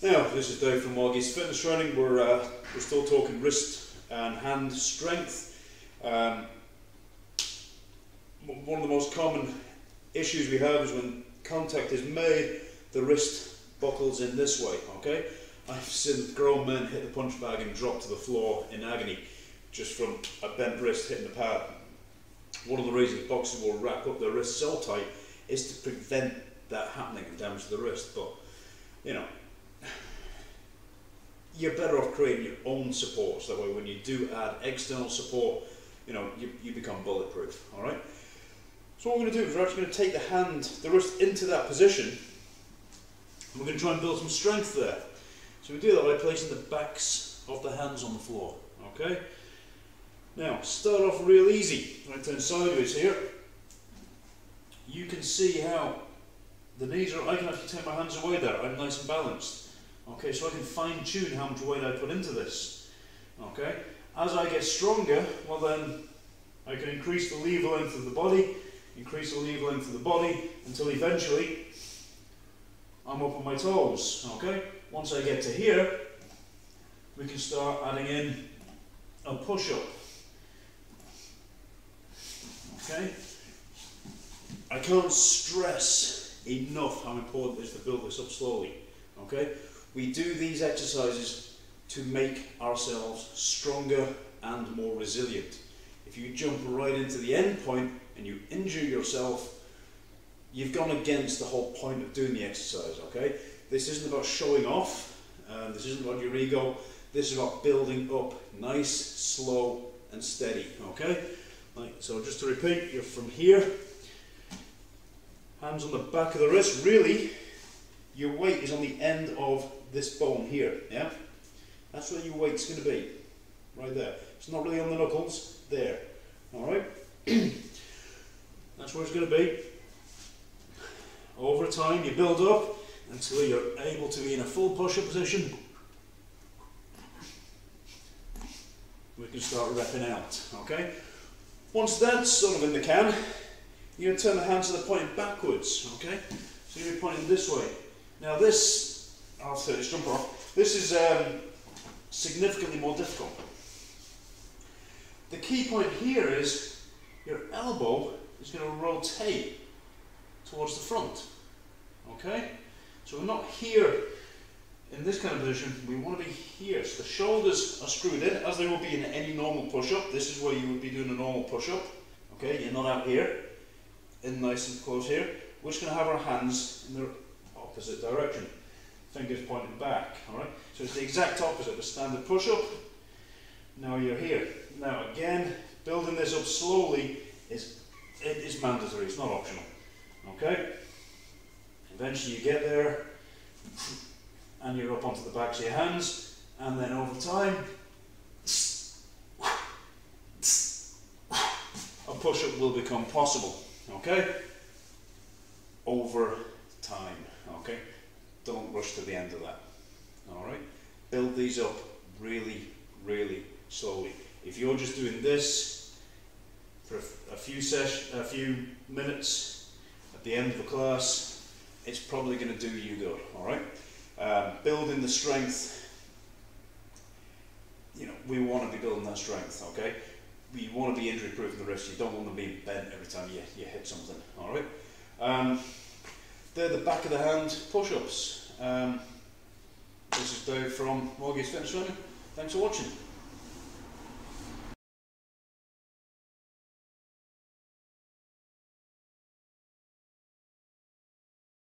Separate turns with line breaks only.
Now, this is Dave from Margie's Fitness Training. We're still talking wrist and hand strength. One of the most common issues we have is when contact is made, the wrist buckles in this way, okay? I've seen grown men hit the punch bag and drop to the floor in agony just from a bent wrist hitting the pad. One of the reasons boxers will wrap up their wrist so tight is to prevent that happening and damage to the wrist. But, you know, you're better off creating your own supports. That way when you do add external support, you know, you become bulletproof, all right? So what we're going to do is we're actually going to take the wrist into that position, and we're going to try and build some strength there. So we do that by placing the backs of the hands on the floor, okay? Now, start off real easy. When I turn sideways here, you can see how the knees are, I can actually take my hands away there, I'm nice and balanced. Okay, so I can fine tune how much weight I put into this. Okay, as I get stronger, well then, I can increase the lever length of the body, until eventually I'm up on my toes. Okay, once I get to here, we can start adding in a push-up. Okay, I can't stress enough how important it is to build this up slowly. Okay, we do these exercises to make ourselves stronger and more resilient. If you jump right into the end point and you injure yourself, you've gone against the whole point of doing the exercise, okay? This isn't about showing off, this isn't about your ego, this is about building up nice, slow and steady, okay? Right, so just to repeat, you're from here, hands on the back of the wrist, really, your weight is on the end of this bone here, yeah? That's where your weight's going to be, right there. It's not really on the knuckles, there, alright? That's where it's going to be. Over time you build up until you're able to be in a full push-up position. We can start repping out, okay? Once that's sort of in the can, you're going to turn the hands to the pointing backwards, okay? So you're pointing this way. Now this, I'll say this jumper off, this is significantly more difficult. The key point here is your elbow is going to rotate towards the front, okay? So we're not here in this kind of position, we want to be here. So the shoulders are screwed in, as they will be in any normal push-up. This is where you would be doing a normal push-up, okay? You're not out here, in nice and close here. We're just going to have our hands in the opposite direction, fingers pointing back, alright? So it's the exact opposite, the standard push-up. Now you're here. Now again, building this up slowly is mandatory, it's not optional, okay? Eventually you get there, and you're up onto the backs of your hands, and then over time, a push-up will become possible, okay? Over time, okay? Don't rush to the end of that, alright? Build these up really, really slowly. If you're just doing this for a few minutes at the end of the class, it's probably going to do you good, alright? Building the strength, you know, we want to be building that strength, okay? We want to be injury proof in the wrist, you don't want to be bent every time you hit something, alright? They're the back of the hand push-ups. This is Dave from Margie's Fitness Training. Thanks for watching.